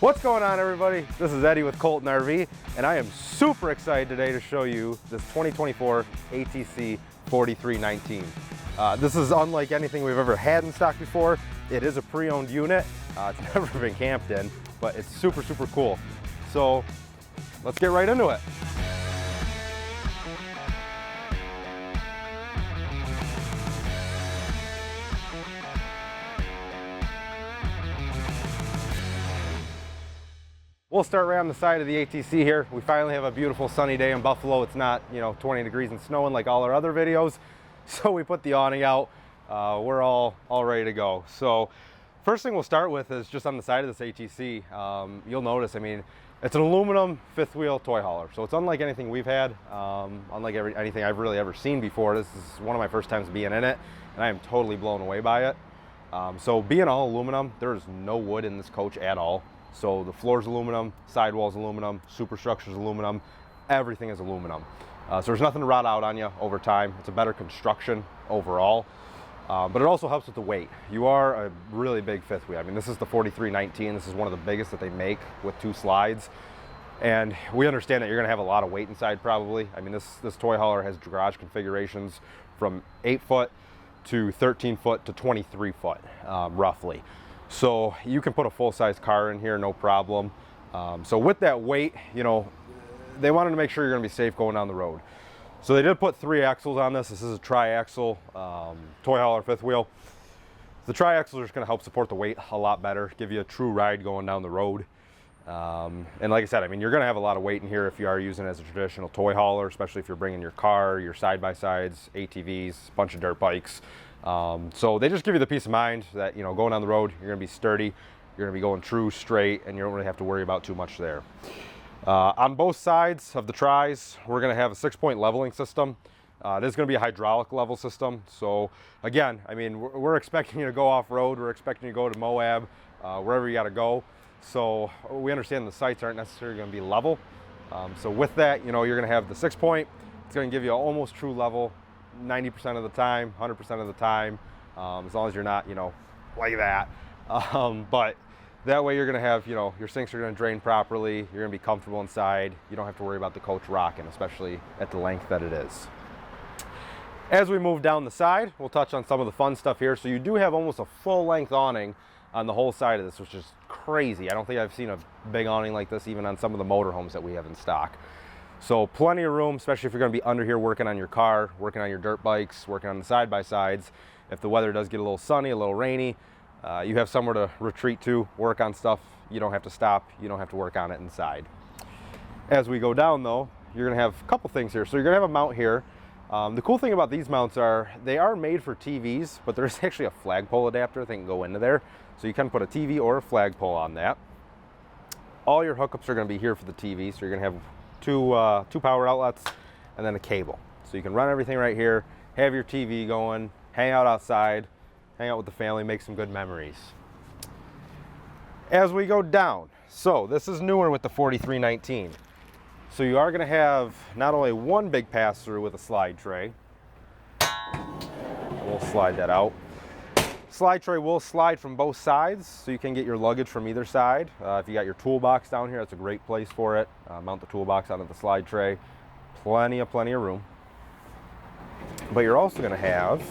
What's going on, everybody? This is Eddie with Colton RV, and I am super excited today to show you this 2024 ATC 4319. This is unlike anything we've ever had in stock before. It is a pre-owned unit. It's never been camped in, but it's super, super cool. So let's get right into it. We'll start right on the side of the ATC here. We finally have a beautiful sunny day in Buffalo. It's not, 20 degrees and snowing like all our other videos. So we put the awning out. We're all ready to go. So first thing we'll start with is just on the side of this ATC. You'll notice, it's an aluminum fifth wheel toy hauler. So it's unlike anything we've had, unlike anything I've really ever seen before. This is one of my first times being in it, and I am totally blown away by it. So being all aluminum, there's no wood in this coach at all. So the floor's aluminum, sidewall's aluminum, superstructure's aluminum, everything is aluminum. So there's nothing to rot out on you over time. It's a better construction overall, but it also helps with the weight. You are a really big fifth wheel. This is the 4319. This is one of the biggest that they make with 2 slides. And we understand that you're gonna have a lot of weight inside probably. This toy hauler has garage configurations from 8 foot to 13 foot to 23 foot, roughly. So you can put a full-size car in here, no problem. So with that weight, they wanted to make sure you're gonna be safe going down the road. So they did put 3 axles on this. This is a tri-axle toy hauler fifth wheel. The tri-axles are just gonna help support the weight a lot better, give you a true ride going down the road. And like I said, you're gonna have a lot of weight in here if you are using it as a traditional toy hauler, especially if you're bringing your car, your side-by-sides, ATVs, a bunch of dirt bikes. So they just give you the peace of mind that, going down the road, you're gonna be sturdy, you're gonna be going true, straight, and you don't really have to worry about too much there. On both sides of the tries, we're gonna have a 6-point leveling system. It is gonna be a hydraulic level system. So again, we're expecting you to go off-road, we're expecting you to go to Moab, wherever you gotta go. So we understand the sites aren't necessarily gonna be level. So with that, you're gonna have the 6-point. It's gonna give you almost true level 90% of the time, 100% of the time, as long as you're not, like that. But that way you're gonna have, your sinks are gonna drain properly, you're gonna be comfortable inside, you don't have to worry about the coach rocking, especially at the length that it is. As we move down the side, we'll touch on some of the fun stuff here. So you do have almost a full-length awning on the whole side of this, which is crazy. I don't think I've seen a big awning like this even on some of the motorhomes that we have in stock. So plenty of room, especially if you're gonna be under here working on your car, working on your dirt bikes, working on the side-by-sides. If the weather does get a little sunny, a little rainy, you have somewhere to retreat to, work on stuff. You don't have to stop, you don't have to work on it inside. As we go down though, you're gonna have a couple things here. So you're gonna have a mount here. The cool thing about these mounts are, they are made for TVs, but there's actually a flagpole adapter that can go into there. So you can put a TV or a flagpole on that. All your hookups are gonna be here for the TV. So you're gonna have two power outlets and then a cable. So you can run everything right here, have your TV going, hang out outside, hang out with the family, make some good memories. As we go down, so this is newer with the 4319. So you are gonna have not only one big pass-through with a slide tray. We'll slide that out. Slide tray will slide from both sides, so you can get your luggage from either side. If you got your toolbox down here, that's a great place for it. Mount the toolbox onto the slide tray. Plenty of room. But you're also gonna have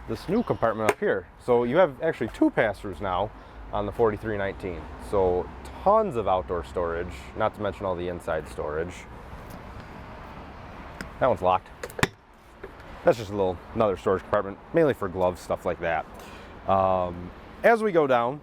this new compartment up here. So you have actually 2 pass-throughs now on the 4319. So tons of outdoor storage, not to mention all the inside storage. That one's locked. That's just another storage compartment, mainly for gloves, stuff like that. As we go down,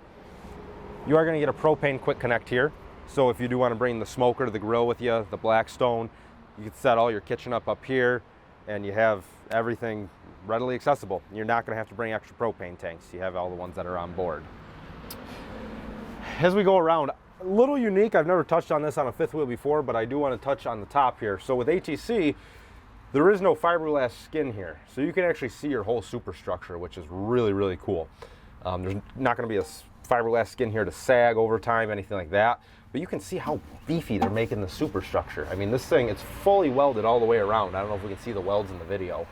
you are gonna get a propane quick connect here. So if you do wanna bring the smoker to the grill with you, the Blackstone, you can set all your kitchen up here, and you have everything readily accessible. You're not gonna have to bring extra propane tanks. You have all the ones that are on board. As we go around, a little unique, I've never touched on this on a fifth wheel before, but I do wanna touch on the top here. So with ATC, there is no fiberglass skin here, so you can actually see your whole superstructure, which is really, really cool. There's not going to be a fiberglass skin here to sag over time, anything like that, but you can see how beefy they're making the superstructure. This thing, it's fully welded all the way around. I don't know if we can see the welds in the video,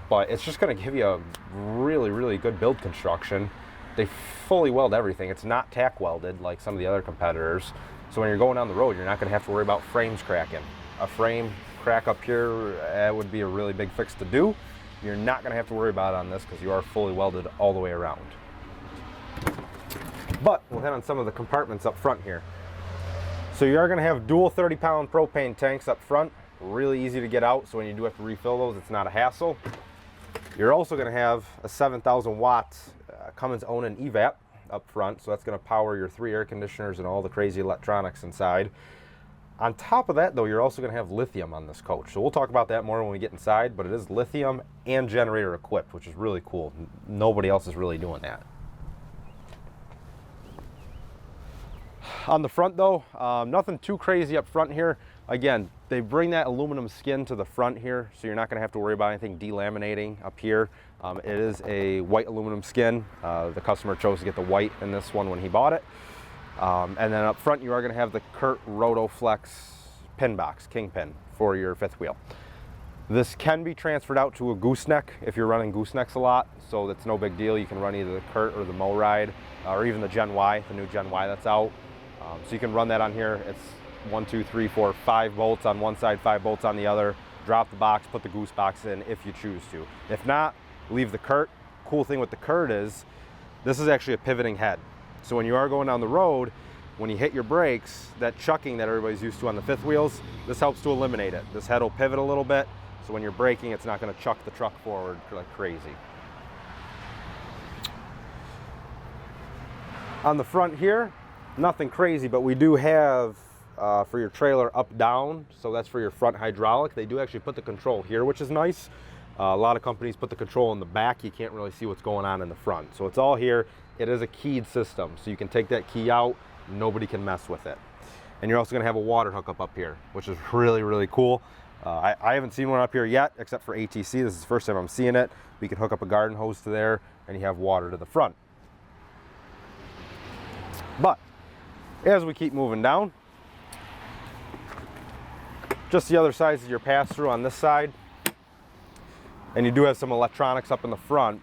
but it's just going to give you a really, really good build construction. they fully weld everything. It's not tack welded like some of the other competitors. So when you're going down the road, you're not gonna have to worry about frames cracking. A frame crack up here, that would be a really big fix to do. You're not gonna have to worry about it on this because you are fully welded all the way around. But we'll hit on some of the compartments up front here. So you are gonna have dual 30-pound propane tanks up front, really easy to get out. So when you do have to refill those, it's not a hassle. You're also gonna have a 7,000 watts Cummins Onan evap up front. So that's gonna power your 3 air conditioners and all the crazy electronics inside. On top of that though, you're also gonna have lithium on this coach. So we'll talk about that more when we get inside, but it is lithium and generator equipped, which is really cool. Nobody else is really doing that. On the front though, nothing too crazy up front here. Again, they bring that aluminum skin to the front here, so you're not gonna have to worry about anything delaminating up here. It is a white aluminum skin. The customer chose to get the white in this one when he bought it. And then up front, you are gonna have the Kurt Rotoflex pin box, kingpin, for your fifth wheel. This can be transferred out to a gooseneck if you're running goosenecks a lot, so that's no big deal. You can run either the Kurt or the Mo Ride, or even the Gen Y, the new Gen Y that's out. So you can run that on here. It's 1, 2, 3, 4, 5 bolts on one side, 5 bolts on the other. Drop the box, put the goose box in if you choose to. If not, leave the Kurt. Cool thing with the Kurt is this is actually a pivoting head. So when you are going down the road, when you hit your brakes, that chucking that everybody's used to on the fifth wheels, this helps to eliminate it. This head will pivot a little bit, so when you're braking, it's not going to chuck the truck forward like crazy. On the front here, nothing crazy, but we do have for your trailer up down, so that's for your front hydraulic. They do actually put the control here, which is nice. A lot of companies put the control in the back. You can't really see what's going on in the front, so it's all here. It is a keyed system, so you can take that key out, nobody can mess with it. And you're also gonna have a water hookup up here, which is really, really cool. I haven't seen one up here yet, except for ATC. This is the first time I'm seeing it. We can hook up a garden hose to there, and you have water to the front. But as we keep moving down, just the other side is your pass-through on this side. And you do have some electronics up in the front.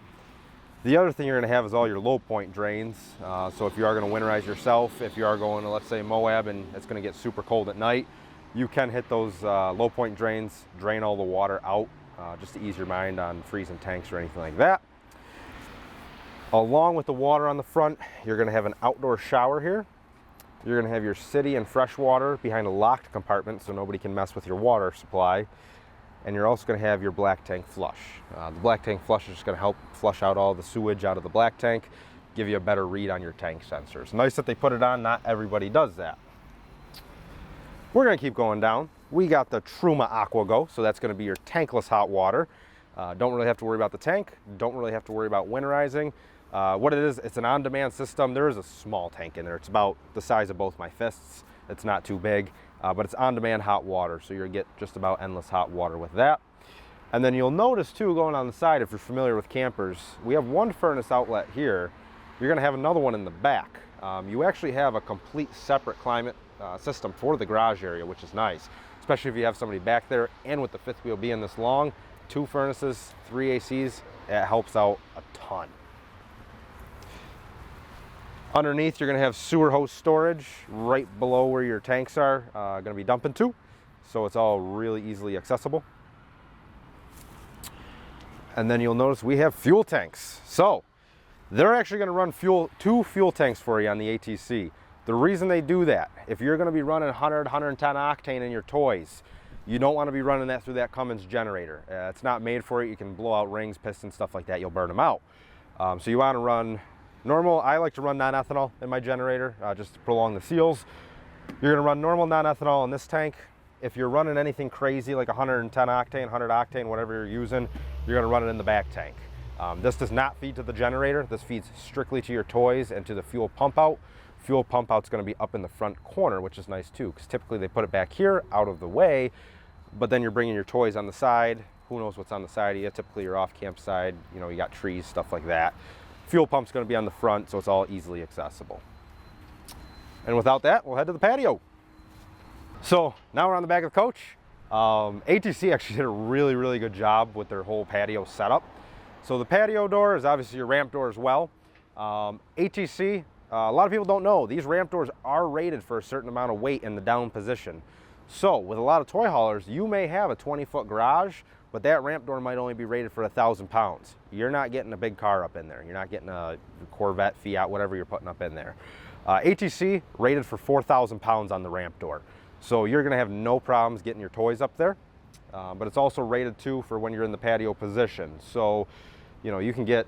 The other thing you're gonna have is all your low point drains. So if you are gonna winterize yourself, if you are going to, let's say, Moab and it's gonna get super cold at night, you can hit those low point drains, drain all the water out, just to ease your mind on freezing tanks or anything like that. Along with the water on the front, you're gonna have an outdoor shower here. You're gonna have your city and fresh water behind a locked compartment so nobody can mess with your water supply. And you're also gonna have your black tank flush. The black tank flush is just gonna help flush out all the sewage out of the black tank, give you a better read on your tank sensors. Nice that they put it on, not everybody does that. We're gonna keep going down. We got the Truma AquaGo, so that's gonna be your tankless hot water. Don't really have to worry about the tank, don't really have to worry about winterizing. What it is, it's an on-demand system. There is a small tank in there. It's about the size of both my fists. It's not too big, but it's on-demand hot water, so you'll get just about endless hot water with that. And then you'll notice too, going on the side, if you're familiar with campers, we have one furnace outlet here. You're gonna have another one in the back. You actually have a complete separate climate system for the garage area, which is nice, especially if you have somebody back there. And with the fifth wheel being this long, 2 furnaces, 3 ACs, it helps out a ton. Underneath, you're gonna have sewer hose storage right below where your tanks are gonna be dumping to. So it's all really easily accessible. And then you'll notice we have fuel tanks. So they're actually gonna run 2 fuel tanks for you on the ATC. The reason they do that, if you're gonna be running 100, 110 octane in your toys, you don't wanna be running that through that Cummins generator. It's not made for it. You can blow out rings, pistons, stuff like that. You'll burn them out. So you wanna run normal. I like to run non-ethanol in my generator just to prolong the seals. You're gonna run normal non-ethanol in this tank. If you're running anything crazy like 110 octane, 100 octane, whatever you're using, you're gonna run it in the back tank. This does not feed to the generator. This feeds strictly to your toys and to the fuel pump out. Fuel pump out's gonna be up in the front corner, which is nice too, because typically they put it back here out of the way, but then you're bringing your toys on the side. Who knows what's on the side of you? Typically your off-camp side, you know, you got trees, stuff like that. Fuel pump's gonna be on the front, so it's all easily accessible. And without that, we'll head to the patio. So now we're on the back of the coach. ATC actually did a really, really good job with their whole patio setup. So the patio door is obviously your ramp door as well. ATC, a lot of people don't know, these ramp doors are rated for a certain amount of weight in the down position. So with a lot of toy haulers, you may have a 20-foot garage, but that ramp door might only be rated for 1,000 pounds. You're not getting a big car up in there. You're not getting a Corvette, Fiat, whatever you're putting up in there. ATC rated for 4,000 pounds on the ramp door. So you're gonna have no problems getting your toys up there. But it's also rated too for when you're in the patio position. So, you know, you can get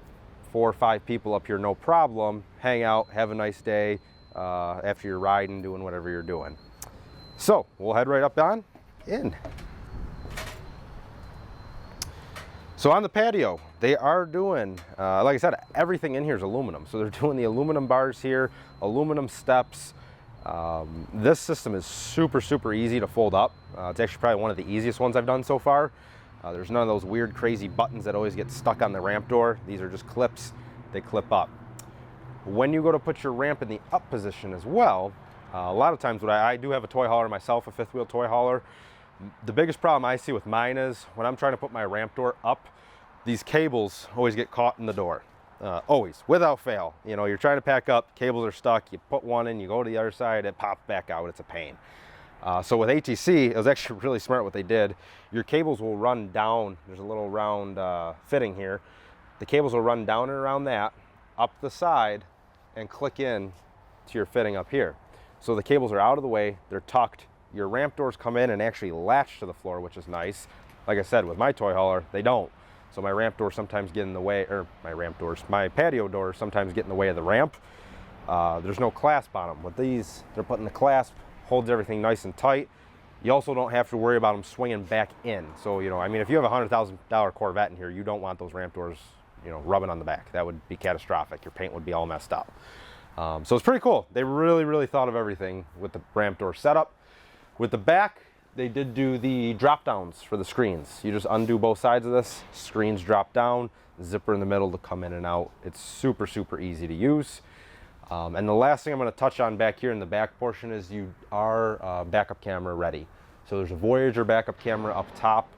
4 or 5 people up here, no problem, hang out, have a nice day after you're riding, doing whatever you're doing. So we'll head right up on in. So on the patio, they are doing, like I said, everything in here is aluminum. So they're doing the aluminum bars here, aluminum steps. This system is super, super easy to fold up. It's actually probably one of the easiest ones I've done so far. There's none of those weird, crazy buttons that always get stuck on the ramp door. These are just clips, they clip up. When you go to put your ramp in the up position as well, a lot of times what I do have a toy hauler myself, a fifth wheel toy hauler. The biggest problem I see with mine is when I'm trying to put my ramp door up, these cables always get caught in the door. Always, without fail. You know, you're trying to pack up, cables are stuck, you put one in, you go to the other side, it pops back out, it's a pain. So with ATC, it was actually really smart what they did. Your cables will run down, there's a little round fitting here. The cables will run down and around that, up the side, and click in to your fitting up here. So the cables are out of the way, they're tucked. Your ramp doors come in and actually latch to the floor, which is nice. Like I said, with my toy hauler, they don't. So my ramp doors sometimes get in the way, or my patio doors sometimes get in the way of the ramp. There's no clasp on them. With these, they're putting the clasp, holds everything nice and tight. You also don't have to worry about them swinging back in. So, you know, I mean, if you have a $100,000 Corvette in here, you don't want those ramp doors, you know, rubbing on the back. That would be catastrophic. Your paint would be all messed up. So it's pretty cool. They really, really thought of everything with the ramp door setup. With the back, they did do the drop downs for the screens. You just undo both sides of this, screens drop down, zipper in the middle to come in and out. It's super, super easy to use. And the last thing I'm going to touch on back here in the back portion is you are backup camera ready. So there's a Voyager backup camera up top.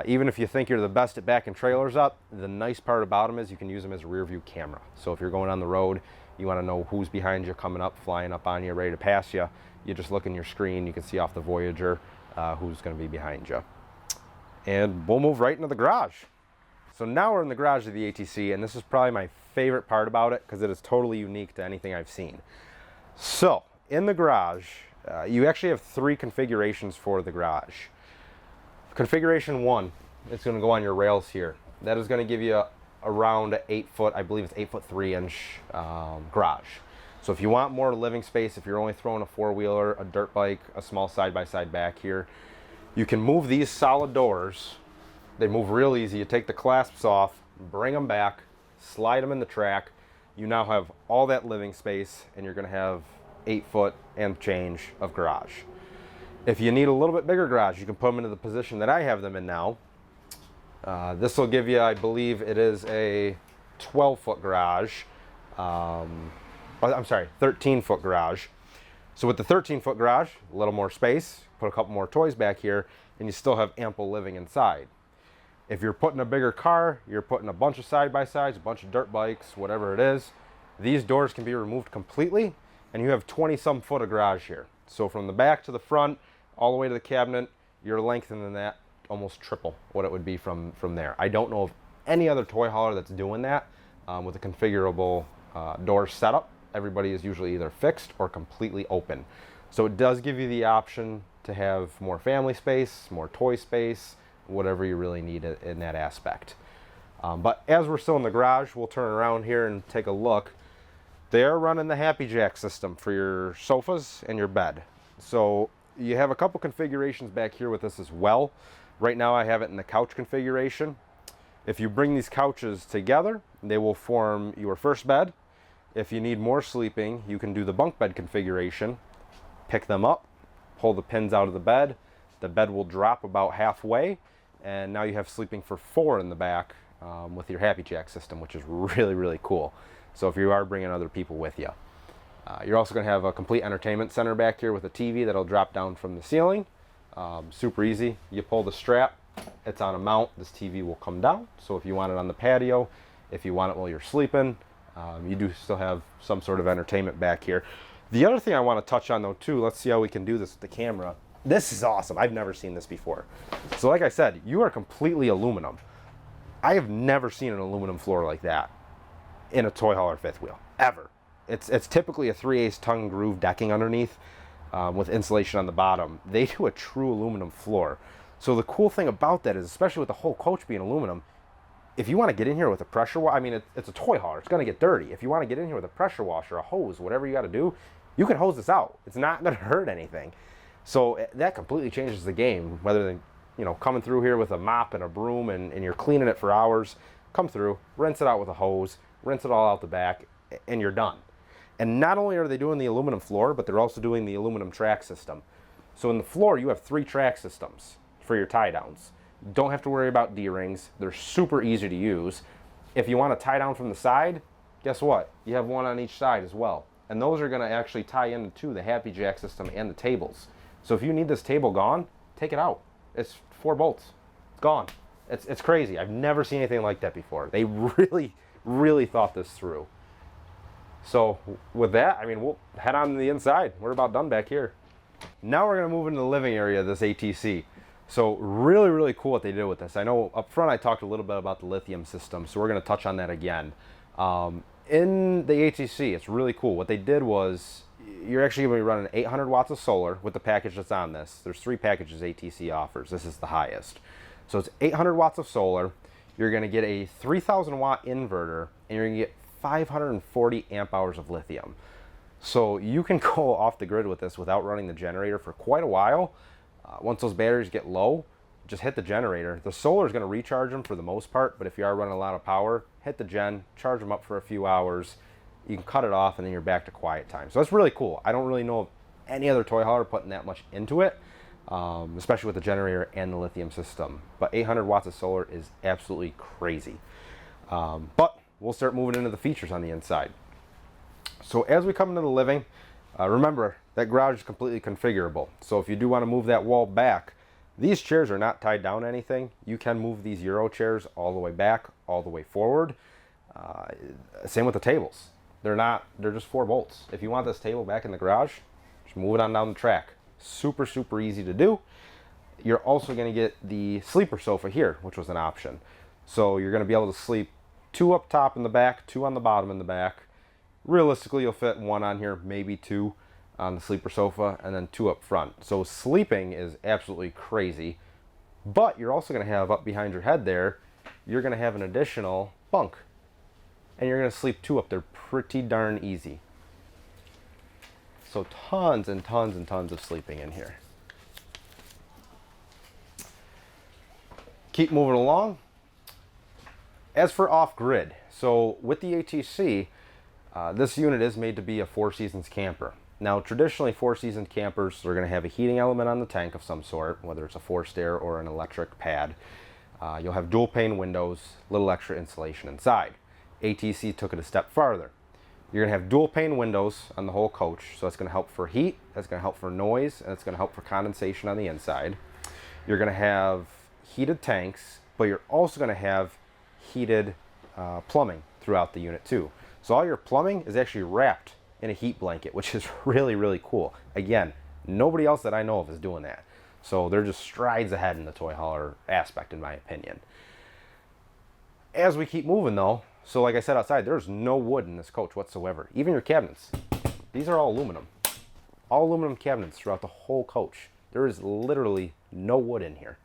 Even if you think you're the best at backing trailers up, the nice part about them is you can use them as a rear view camera. So if you're going on the road, you want to know who's behind you, coming up, flying up on you, ready to pass you. You just look in your screen, you can see off the Voyager who's going to be behind you. And we'll move right into the garage. So now we're in the garage of the ATC, and this is probably my favorite part about it because it is totally unique to anything I've seen. So in the garage, you actually have 3 configurations for the garage. Configuration 1, it's going to go on your rails here. That is going to give you around 8 foot, I believe it's 8'3" garage. So if you want more living space, if you're only throwing a 4-wheeler, a dirt bike, a small side-by-side back here, you can move these solid doors. They move real easy. You take the clasps off, bring them back, slide them in the track. You now have all that living space, and you're going to have 8 foot and change of garage. If you need a little bit bigger garage, you can put them into the position that I have them in now. This will give you, I believe it is a 12-foot garage. I'm sorry, 13-foot garage. So with the 13-foot garage, a little more space, put a couple more toys back here, and you still have ample living inside. If you're putting a bigger car, you're putting a bunch of side-by-sides, a bunch of dirt bikes, whatever it is, these doors can be removed completely, and you have 20-some foot of garage here. So from the back to the front, all the way to the cabinet, you're lengthening that almost triple what it would be from there. I don't know of any other toy hauler that's doing that with a configurable door setup. Everybody is usually either fixed or completely open. So it does give you the option to have more family space, more toy space, whatever you really need in that aspect. But as we're still in the garage, we'll turn around here and take a look. They're running the Happy Jack system for your sofas and your bed. So you have a couple configurations back here with this as well. Right now I have it in the couch configuration. If you bring these couches together, they will form your first bed. If you need more sleeping, you can do the bunk bed configuration. Pick them up, pull the pins out of the bed will drop about halfway, and now you have sleeping for 4 in the back with your Happy Jack system, which is really, really cool. So if you are bringing other people with you. You're also going to have a complete entertainment center back here with a TV that'll drop down from the ceiling. Super easy. You pull the strap, it's on a mount. This TV will come down. So if you want it on the patio, if you want it while you're sleeping, You do still have some sort of entertainment back here. The other thing I want to touch on though too, let's see how we can do this with the camera. This is awesome. I've never seen this before. So like I said, you are completely aluminum. I have never seen an aluminum floor like that in a toy hauler fifth wheel, ever. It's typically a 3/8 tongue groove decking underneath with insulation on the bottom. They do a true aluminum floor. So the cool thing about that is, especially with the whole coach being aluminum, if you want to get in here with a pressure wash, I mean, it's a toy hauler, it's going to get dirty. If you want to get in here with a pressure washer, a hose, whatever you got to do, you can hose this out. It's not going to hurt anything. So that completely changes the game, whether than, you know, coming through here with a mop and a broom and you're cleaning it for hours, come through, rinse it out with a hose, rinse it all out the back, and you're done. And not only are they doing the aluminum floor, but they're also doing the aluminum track system. So in the floor, you have 3 track systems for your tie downs. Don't have to worry about D-rings. They're super easy to use. If you want to tie down from the side, guess what? You have one on each side as well. And those are going to actually tie into the Happy Jack system and the tables. So if you need this table gone, take it out. It's 4 bolts. It's gone. It's crazy. I've never seen anything like that before. They really thought this through. So with that, I mean, we'll head on to the inside. We're about done back here. Now we're going to move into the living area of this ATC. So really cool what they did with this. I know up front I talked a little bit about the lithium system, so we're going to touch on that again. In the ATC, it's really cool. What they did was, you're actually going to be running 800 watts of solar with the package that's on this. There's 3 packages ATC offers. This is the highest. So it's 800 watts of solar. You're going to get a 3,000 watt inverter, and you're going to get 540 amp hours of lithium. So you can go off the grid with this without running the generator for quite a while. Once those batteries get low, just hit the generator. The solar is going to recharge them for the most part, but if you are running a lot of power, hit the gen, charge them up for a few hours. You can cut it off and then you're back to quiet time. So that's really cool. I don't really know of any other toy hauler putting that much into it, especially with the generator and the lithium system. But 800 watts of solar is absolutely crazy. But we'll start moving into the features on the inside. So as we come into the living, remember that garage is completely configurable. So if you do want to move that wall back, these chairs are not tied down to anything. You can move these Euro chairs all the way back, all the way forward. Same with the tables. They're just 4 bolts. If you want this table back in the garage, just move it on down the track. Super easy to do. You're also going to get the sleeper sofa here, which was an option. So you're going to be able to sleep 2 up top in the back, 2 on the bottom in the back. Realistically, you'll fit 1 on here, maybe 2 on the sleeper sofa, and then 2 up front. So sleeping is absolutely crazy. But you're also going to have up behind your head there, you're going to have an additional bunk. And you're going to sleep 2 up there pretty darn easy. So tons and tons of sleeping in here. Keep moving along. As for off-grid, so with the ATC, this unit is made to be a 4 Seasons camper. Now, traditionally, 4 Seasons campers are going to have a heating element on the tank of some sort, whether it's a forced air or an electric pad. You'll have dual pane windows, little extra insulation inside. ATC took it a step farther. You're going to have dual pane windows on the whole coach, so that's going to help for heat, that's going to help for noise, and it's going to help for condensation on the inside. You're going to have heated tanks, but you're also going to have heated plumbing throughout the unit too. So all your plumbing is actually wrapped in a heat blanket, which is really cool. Again, nobody else that I know of is doing that. So they're just strides ahead in the toy hauler aspect, in my opinion. As we keep moving though, so like I said outside, there's no wood in this coach whatsoever. Even your cabinets, these are all aluminum. All aluminum cabinets throughout the whole coach. There is literally no wood in here,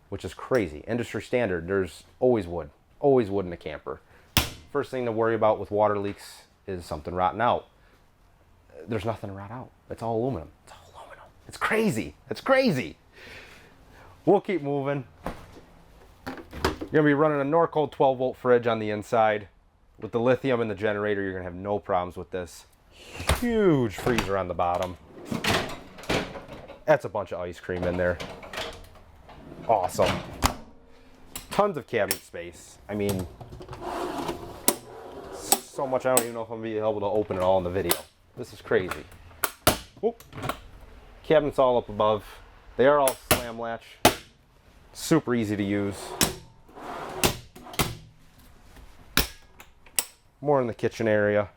which is crazy. Industry standard, there's always wood in a camper. First thing to worry about with water leaks is something rotting out. There's nothing to rot out. It's all aluminum. It's all aluminum. It's crazy. It's crazy. We'll keep moving. You're going to be running a Norcold 12-volt fridge on the inside. With the lithium and the generator, you're going to have no problems with this. Huge freezer on the bottom. That's a bunch of ice cream in there. Awesome. Tons of cabinet space. I mean, so much I don't even know if I'm going to be able to open it all in the video. This is crazy. Whoop. Cabinets all up above. They are all slam latch. Super easy to use. more in the kitchen area.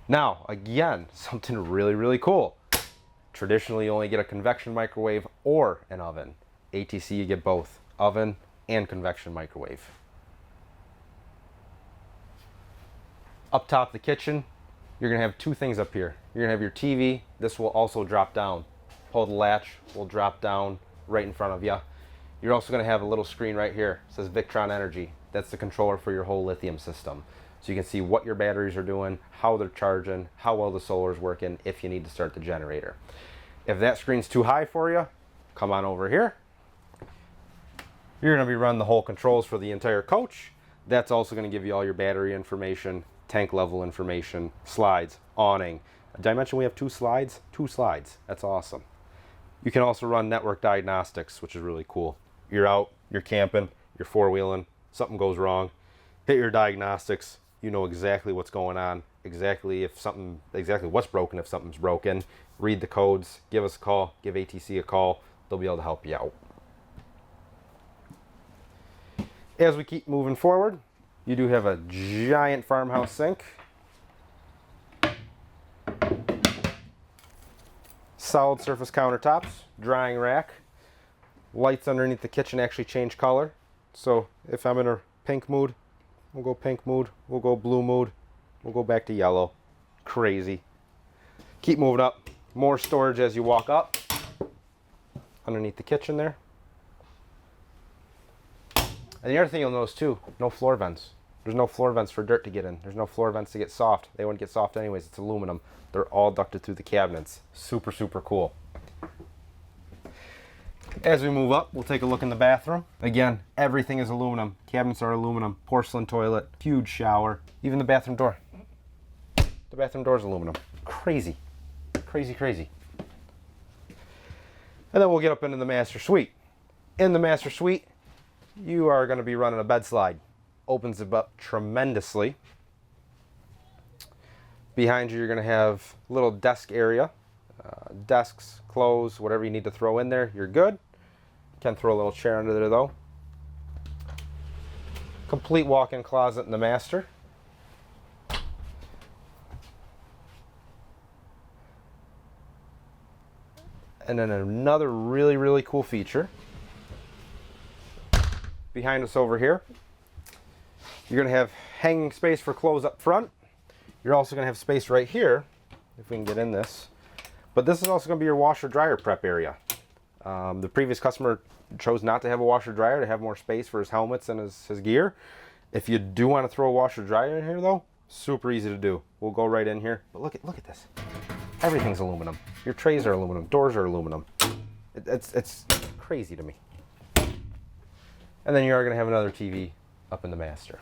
Now, again, something really, really cool. Traditionally, you only get a convection microwave or an oven. ATC, you get both, oven and convection microwave. Up top of the kitchen, you're gonna have two things up here. You're gonna have your TV. This will also drop down. Pull the latch, will drop down right in front of you. You're also gonna have a little screen right here. It says Victron Energy. That's the controller for your whole lithium system. So you can see what your batteries are doing, how they're charging, how well the solar is working, if you need to start the generator. If that screen's too high for you, come on over here. You're gonna be running the whole controls for the entire coach. That's also gonna give you all your battery information, tank level information, slides, awning. Did I mention we have two slides? Two slides, that's awesome. You can also run network diagnostics, which is really cool. You're out, you're camping, you're four-wheeling, something goes wrong, hit your diagnostics, you know exactly what's going on, exactly what's broken if something's broken. Read the codes, give us a call, give ATC a call, they'll be able to help you out. As we keep moving forward, you do have a giant farmhouse sink. Solid surface countertops, drying rack. Lights underneath the kitchen actually change color. So if I'm in a pink mood, we'll go pink mood, we'll go blue mood, we'll go back to yellow. Crazy. Keep moving up. More storage as you walk up. Underneath the kitchen there. And the other thing you'll notice too, no floor vents. There's no floor vents for dirt to get in. There's no floor vents to get soft. They wouldn't get soft anyways, it's aluminum. They're all ducted through the cabinets. Super, super cool. As we move up, we'll take a look in the bathroom. Again, everything is aluminum. Cabinets are aluminum, porcelain toilet, huge shower, even the bathroom door. The bathroom door is aluminum. Crazy, crazy, crazy. And then we'll get up into the master suite. In the master suite, you are going to be running a bed slide. Opens it up tremendously. Behind you, you're going to have a little desk area. Desks, clothes, whatever you need to throw in there, you're good. Can throw a little chair under there though. Complete walk-in closet in the master. And then another really, really cool feature. Behind us over here, you're going to have hanging space for clothes up front. You're also going to have space right here, if we can get in this. But this is also going to be your washer dryer prep area. The previous customer chose not to have a washer dryer to have more space for his helmets and his gear. If you do want to throw a washer dryer in here though, super easy to do. We'll go right in here. But look at this. Everything's aluminum. Your trays are aluminum. Doors are aluminum. It's crazy to me. And then you are going to have another TV up in the master.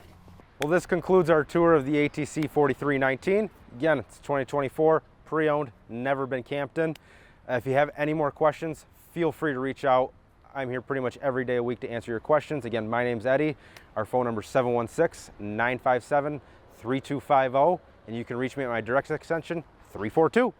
Well, this concludes our tour of the ATC 4319. Again, it's 2024, pre-owned, never been camped in. If you have any more questions, feel free to reach out. I'm here pretty much every day a week to answer your questions. Again, my name's Eddie. Our phone number is 716-957-3250, and you can reach me at my direct extension, 342.